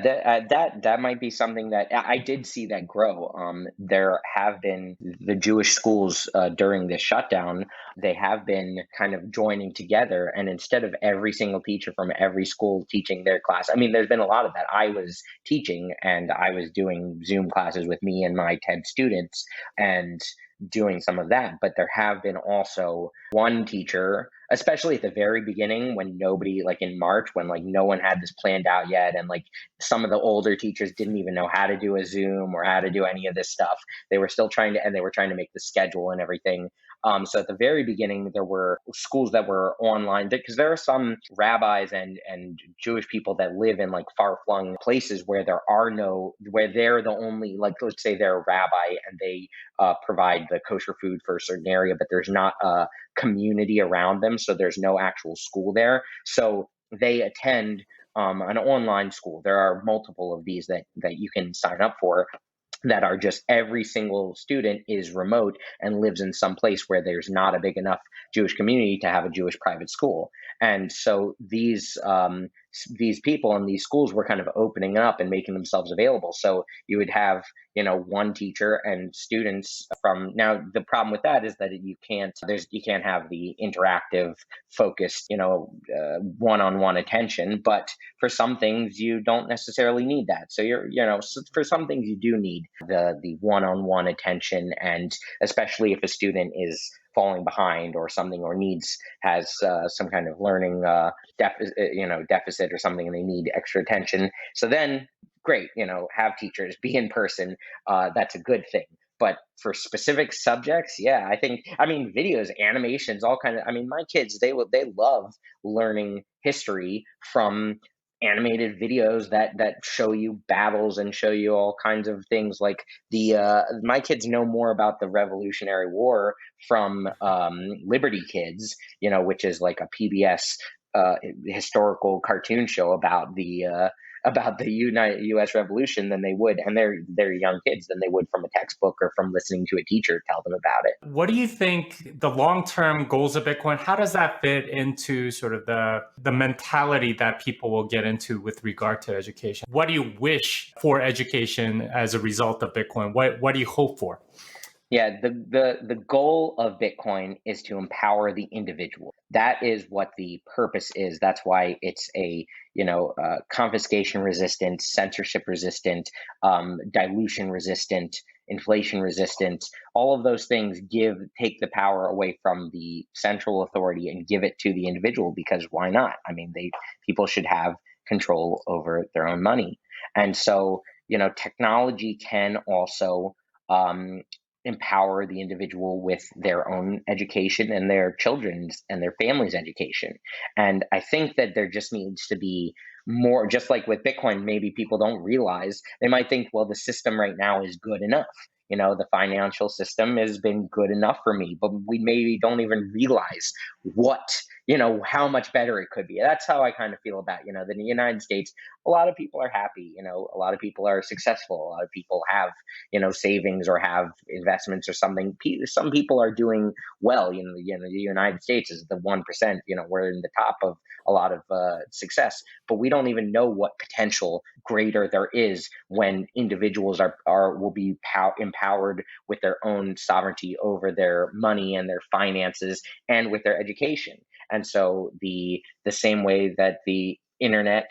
that might be something that I did see that grow. There have been the Jewish schools during this shutdown. They have been kind of joining together, and instead of every single teacher from every school teaching their class, I mean, there's been a lot of that. I was teaching, and I was doing Zoom classes with me and my 10 students, and doing some of that. But there have been also one teacher, especially at the very beginning, when nobody, like in March, when like no one had this planned out yet, and like some of the older teachers didn't even know how to do a Zoom or how to do any of this stuff. They were still trying to, and they were trying to make the schedule and everything. So at the very beginning, there were schools that were online, because there are some rabbis and Jewish people that live in like far flung places where where they're the only, like, let's say they're a rabbi and they provide the kosher food for a certain area, but there's not a community around them. So there's no actual school there. So they attend an online school. There are multiple of these that you can sign up for, that are just every single student is remote and lives in some place where there's not a big enough Jewish community to have a Jewish private school. And so these people in these schools were kind of opening up and making themselves available. So you would have, one teacher and students from. Now the problem with that is that you can't have the interactive, focused, one-on-one attention. But for some things you don't necessarily need that. So for some things you do need the one-on-one attention, and especially if a student is falling behind or something, or has some kind of learning deficit or something, and they need extra attention. So then, great, have teachers be in person. That's a good thing. But for specific subjects, yeah, I mean, videos, animations, all kind of. I mean, my kids, they love learning history from animated videos that show you battles and show you all kinds of things. Like my kids know more about the Revolutionary War from Liberty Kids, which is like a PBS historical cartoon show about the U.S. Revolution than they would, and they're young kids, than they would from a textbook or from listening to a teacher tell them about it. What do you think the long-term goals of Bitcoin? How does that fit into sort of the mentality that people will get into with regard to education? What do you wish for education as a result of Bitcoin? What do you hope for? Yeah, the goal of Bitcoin is to empower the individual. That is what the purpose is. That's why it's a confiscation resistant, censorship resistant, dilution resistant, inflation resistant. All of those things take the power away from the central authority and give it to the individual, because why not? I mean, people should have control over their own money. And so, technology can also empower the individual with their own education and their children's and their family's education. And I think that there just needs to be more, just like with Bitcoin. Maybe people don't realize, they might think, well, the system right now is good enough. The financial system has been good enough for me, but we maybe don't even realize how much better it could be. That's how I kind of feel about, that in the United States, a lot of people are happy, a lot of people are successful, a lot of people have, savings or have investments or something. Some people are doing well. The United States is the 1%, we're in the top of a lot of success, but we don't even know what potential greater there is when individuals will be empowered with their own sovereignty over their money and their finances and with their education. And so the same way that the internet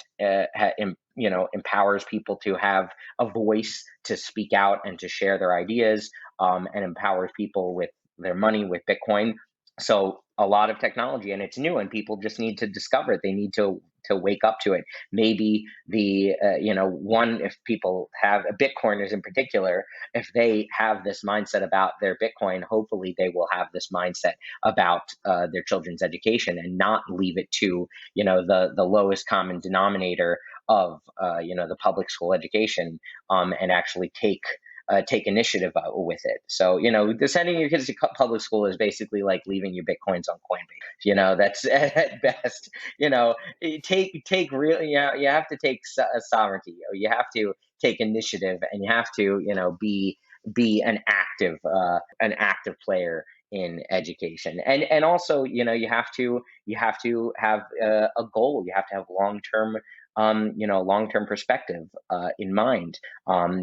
empowers people to have a voice, to speak out and to share their ideas, and empowers people with their money with Bitcoin. So a lot of technology, and it's new, and people just need to discover it. They need to wake up to it. Maybe if people have Bitcoiners in particular, if they have this mindset about their Bitcoin, hopefully they will have this mindset about their children's education, and not leave it to the lowest common denominator of the public school education, and actually take take initiative with it. So, sending your kids to public school is basically like leaving your Bitcoins on Coinbase. That's at best, take real, you have to take sovereignty, or you have to take initiative, and you have to, be an active player in education. And also, you have to have a goal. You have to have long-term perspective in mind.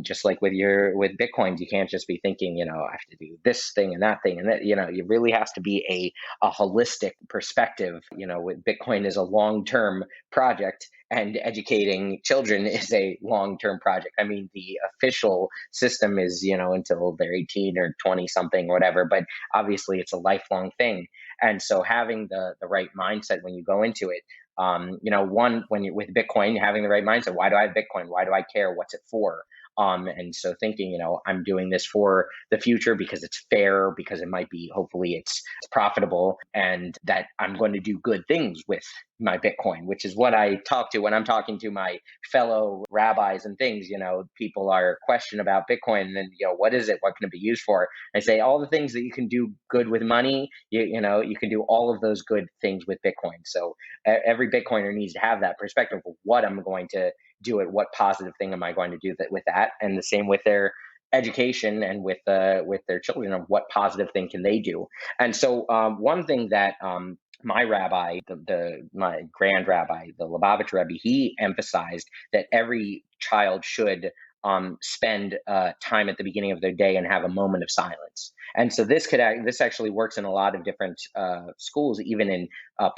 Just like with Bitcoins, you can't just be thinking, I have to do this thing and that thing, and that, you really has to be a holistic perspective. With Bitcoin is a long-term project, and educating children is a long-term project. I mean, the official system is, until they're 18 or 20 something, or whatever, but obviously it's a lifelong thing. And so having the right mindset when you go into it, one, when you're with Bitcoin, having the right mindset. Why do I have Bitcoin? Why do I care? What's it for? And so thinking, I'm doing this for the future because it's fair, because it might be, hopefully it's profitable, and that I'm going to do good things with my Bitcoin, which is what I talk to when I'm talking to my fellow rabbis and things. People are question about Bitcoin, and then, what is it? What can it be used for? I say all the things that you can do good with money, you can do all of those good things with Bitcoin. So every Bitcoiner needs to have that perspective of what I'm going to do it. What positive thing am I going to do with that? And the same with their education, and with their children, of what positive thing can they do. And so one thing that my rabbi, my grand rabbi, the Lubavitch Rebbe, he emphasized that every child should spend time at the beginning of their day and have a moment of silence. And so this actually works in a lot of different schools, even in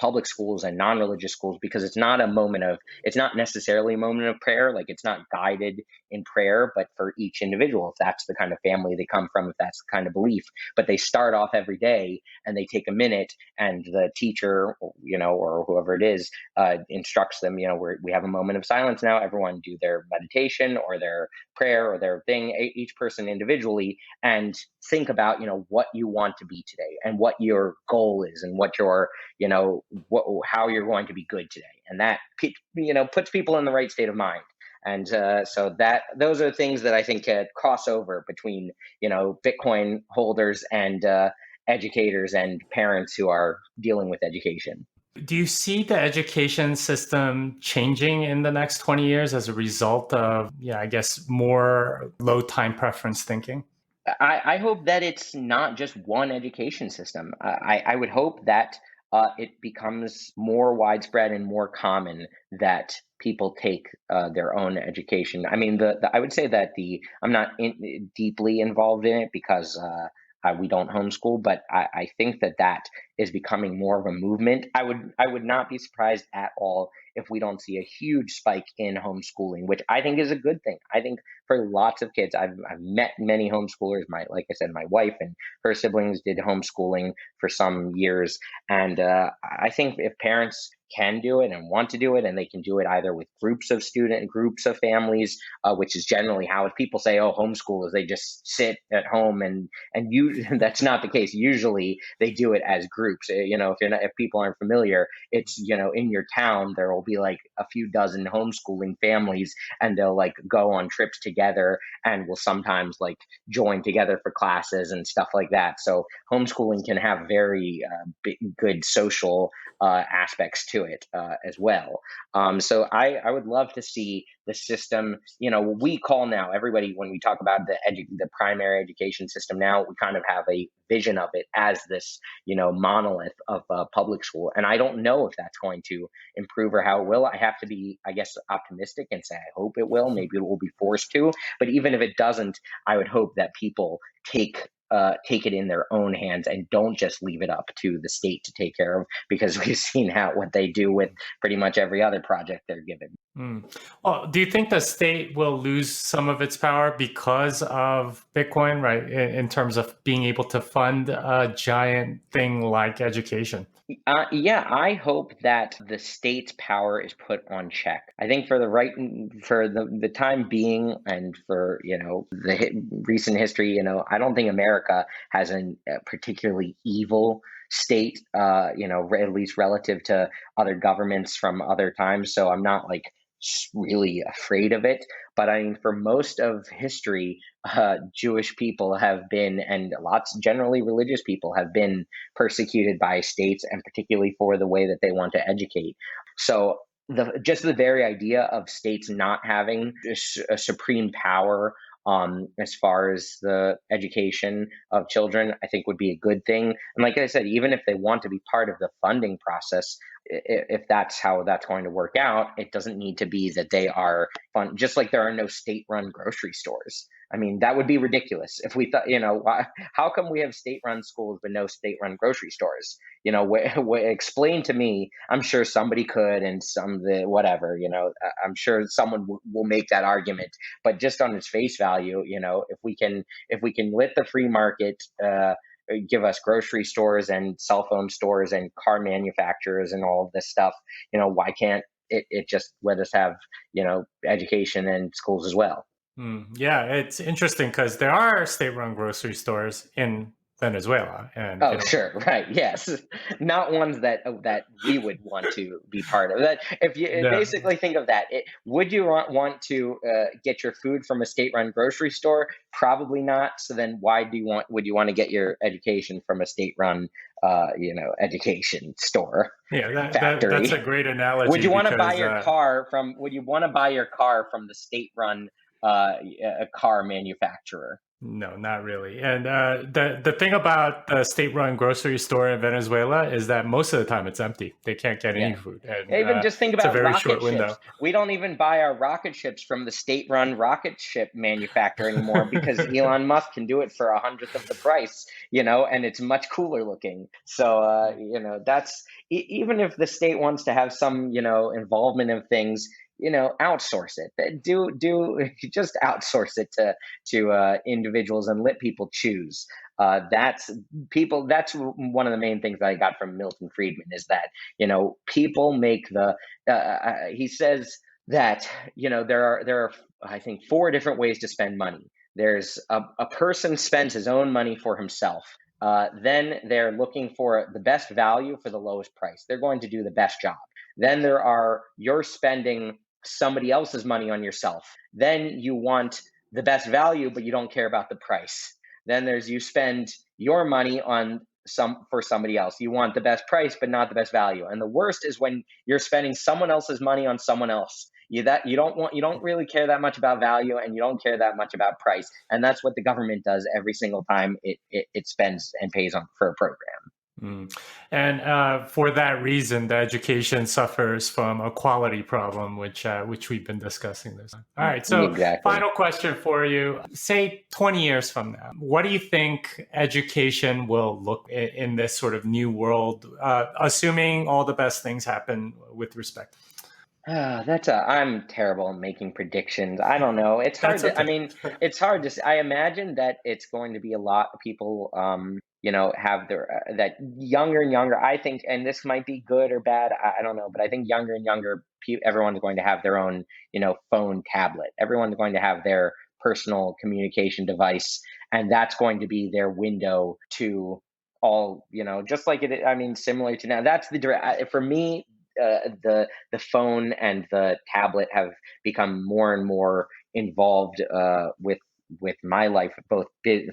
public schools and non-religious schools, because it's not necessarily a moment of prayer. Like, it's not guided in prayer, but for each individual, if that's the kind of family they come from, if that's the kind of belief. But they start off every day and they take a minute, and the teacher, or whoever it is, instructs them, we have a moment of silence now. Everyone do their meditation or their prayer or their thing, each person individually, and think about, what you want to be today, and what your goal is, and what your, how you're going to be good today. And that, puts people in the right state of mind. And so those are things that I think cross over between, Bitcoin holders and educators and parents who are dealing with education. Do you see the education system changing in the next 20 years as a result of, I guess, more low time preference thinking? I hope that it's not just one education system. I would hope that it becomes more widespread and more common that people take their own education. I mean, I would say that I'm not deeply involved in it, because we don't homeschool, but I think that is becoming more of a movement. I would not be surprised at all if we don't see a huge spike in homeschooling, which I think is a good thing. I think for lots of kids, I've met many homeschoolers. Like I said, my wife and her siblings did homeschooling for some years, and I think if parents can do it and want to do it, and they can do it either with groups of families, which is generally how people say, oh, homeschool is they just sit at home, and that's not the case. Usually they do it as groups. If people aren't familiar, it's, in your town there will be like a few dozen homeschooling families, and they'll like go on trips together, and will sometimes like join together for classes and stuff like that. So homeschooling can have very good social aspects to it as well. So I would love to see the system. We call now everybody, when we talk about the primary education system, now we kind of have a vision of it as this monolith of public school, and I don't know if that's going to improve or how it will. I have to be, I guess, optimistic and say I hope it will. Maybe it will be forced to, but even if it doesn't, I would hope that people take it in their own hands and don't just leave it up to the state to take care of, because we've seen what they do with pretty much every other project they're given. Well, do you think the state will lose some of its power because of Bitcoin, right? In terms of being able to fund a giant thing like education? Yeah, I hope that the state's power is put on check. I think for the time being, and for recent history, I don't think America has a particularly evil state, at least relative to other governments from other times. So I'm not like really afraid of it. But I mean, for most of history, Jewish people have been, and lots generally religious people have been persecuted by states, and particularly for the way that they want to educate. So just the very idea of states not having a supreme power as far as the education of children, I think would be a good thing. And like I said, even if they want to be part of the funding process, if that's how that's going to work out, it doesn't need to be that they are fun. Just like there are no state-run grocery stores. I mean, that would be ridiculous if we thought, how come we have state-run schools but no state-run grocery stores? Explain to me. I'm sure somebody could, and whatever. I'm sure someone will make that argument. But just on its face value, if we can let the free market give us grocery stores and cell phone stores and car manufacturers and all of this stuff, why can't it just let us have, education and schools as well? Yeah, it's interesting because there are state-run grocery stores in Venezuela, and Oh, sure, right, yes, not ones that we would want to be part of. That if you no, basically think of that, would you want to get your food from a state-run grocery store? Probably not. So then, why would you want to get your education from a state-run, education store yeah, that's a factory? great Would analogy you want to buy because your car from? Would you want to buy your car from the state-run a car manufacturer? no, not really. And the thing about the state-run grocery store in Venezuela is that most of the time it's empty. They can't get any Yeah. food, and Even just think it's a about very rocket short ships. window. We don't even buy our rocket ships from the state run rocket ship manufacturer anymore, because Elon Musk can do it for a hundredth of the price, and it's much cooler looking. So, that's even if the state wants to have some, involvement in things, outsource it. Do just outsource it to individuals and let people choose. That's people. That's one of the main things that I got from Milton Friedman, is that people make he says that there are I think four different ways to spend money. There's a person spends his own money for himself. Then they're looking for the best value for the lowest price. They're going to do the best job. Then you're spending somebody else's money on yourself. Then you want the best value, but you don't care about the price. Then there's you spend your money on for somebody else. You want the best price, but not the best value. And the worst is when you're spending someone else's money on someone else. You don't really care that much about value, and you don't care that much about price. And that's what the government does every single time it spends and pays on for a program. And for that reason, the education suffers from a quality problem, which we've been discussing this. All right. So, Exactly. final question for you: say 20 years from now, what do you think education will look in this sort of new world, assuming all the best things happen with respect? I'm terrible at making predictions. I don't know. It's hard That's to, I okay. mean, it's hard to, I imagine that it's going to be a lot of people, have that younger and younger, I think, and this might be good or bad. I don't know, but I think younger and younger, everyone's going to have their own, phone tablet. Everyone's going to have their personal communication device, and that's going to be their window to all, just like it, I mean, similar to now. That's for me, the phone and the tablet have become more and more involved with my life, both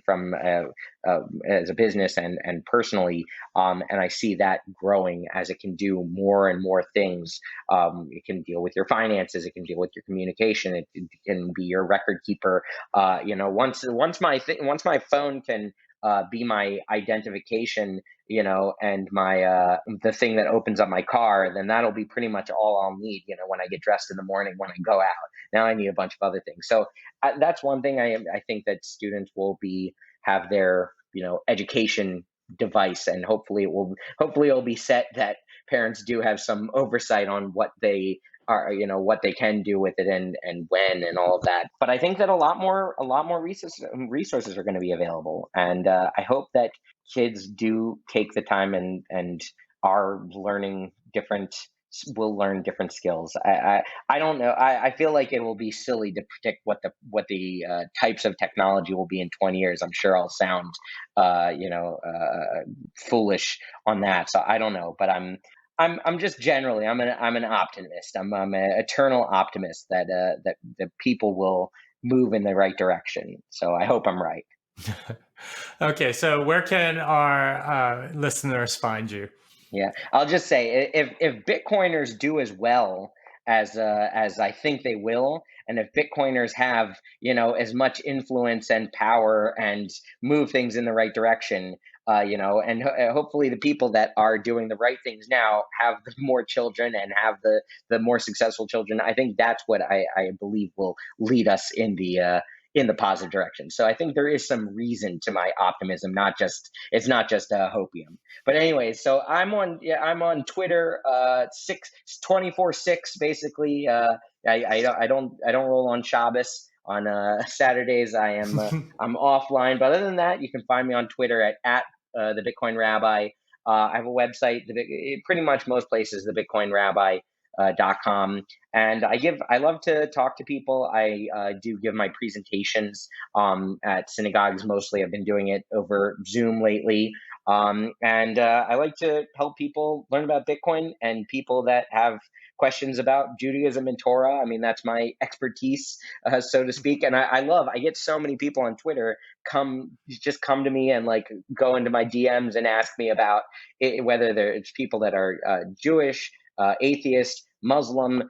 from as a business and personally, and I see that growing as it can do more and more things. It can deal with your finances, it can deal with your communication, it can be your record keeper. Once my phone can be my identification, and my the thing that opens up my car, then that'll be pretty much all I'll need, when I get dressed in the morning, when I go out. Now I need a bunch of other things. So that's one thing I think that students will have their, education device, and hopefully it'll be set that parents do have some oversight on what they can do with it, and when, and all of that. But I think that a lot more resources are going to be available, and I hope that kids do take the time and are learning will learn different skills. I don't know. I feel like it will be silly to predict what the types of technology will be in 20 years. I'm sure I'll sound foolish on that. So I don't know, but I'm just generally I'm an optimist. I'm an eternal optimist that that people will move in the right direction. So I hope I'm right. Okay, so where can our listeners find you? Yeah, I'll just say if Bitcoiners do as well as I think they will, and if Bitcoiners have as much influence and power and move things in the right direction, and hopefully the people that are doing the right things now have the more children and have the more successful children. I think that's what I believe will lead us in the positive direction. So I think there is some reason to my optimism, not just it's not just hopium. But anyway, so I'm on Twitter 6 basically. I don't roll on Shabbos. On Saturdays I'm offline, but other than that, you can find me on Twitter at the Bitcoin Rabbi. I have a website, pretty much most places, the Bitcoin Rabbi. .com, and I love to talk to people. I do give my presentations at synagogues. Mostly I've been doing it over Zoom lately. And I like to help people learn about Bitcoin, and people that have questions about Judaism and Torah. I mean, that's my expertise, so to speak. And I get so many people on Twitter come to me and like go into my DMs and ask me about it, whether it's people that are Jewish, atheist, Muslim,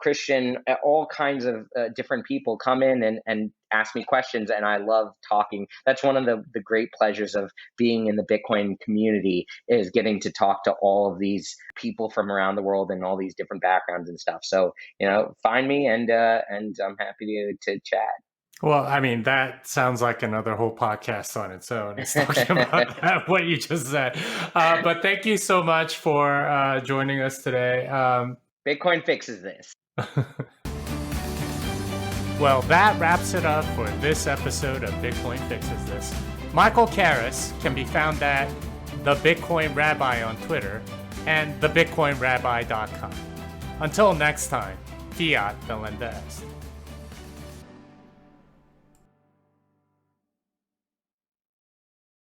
Christian, all kinds of different people come in and ask me questions, and I love talking. That's one of the great pleasures of being in the Bitcoin community, is getting to talk to all of these people from around the world and all these different backgrounds and stuff. So find me, and I'm happy to chat. Well, I mean, that sounds like another whole podcast on its own. It's talking about that, what you just said. But thank you so much for joining us today. Bitcoin fixes this. Well, that wraps it up for this episode of Bitcoin Fixes This. Michael Caras can be found at the Bitcoin Rabbi on Twitter and thebitcoinrabbi.com. Until next time, fiat delenda est.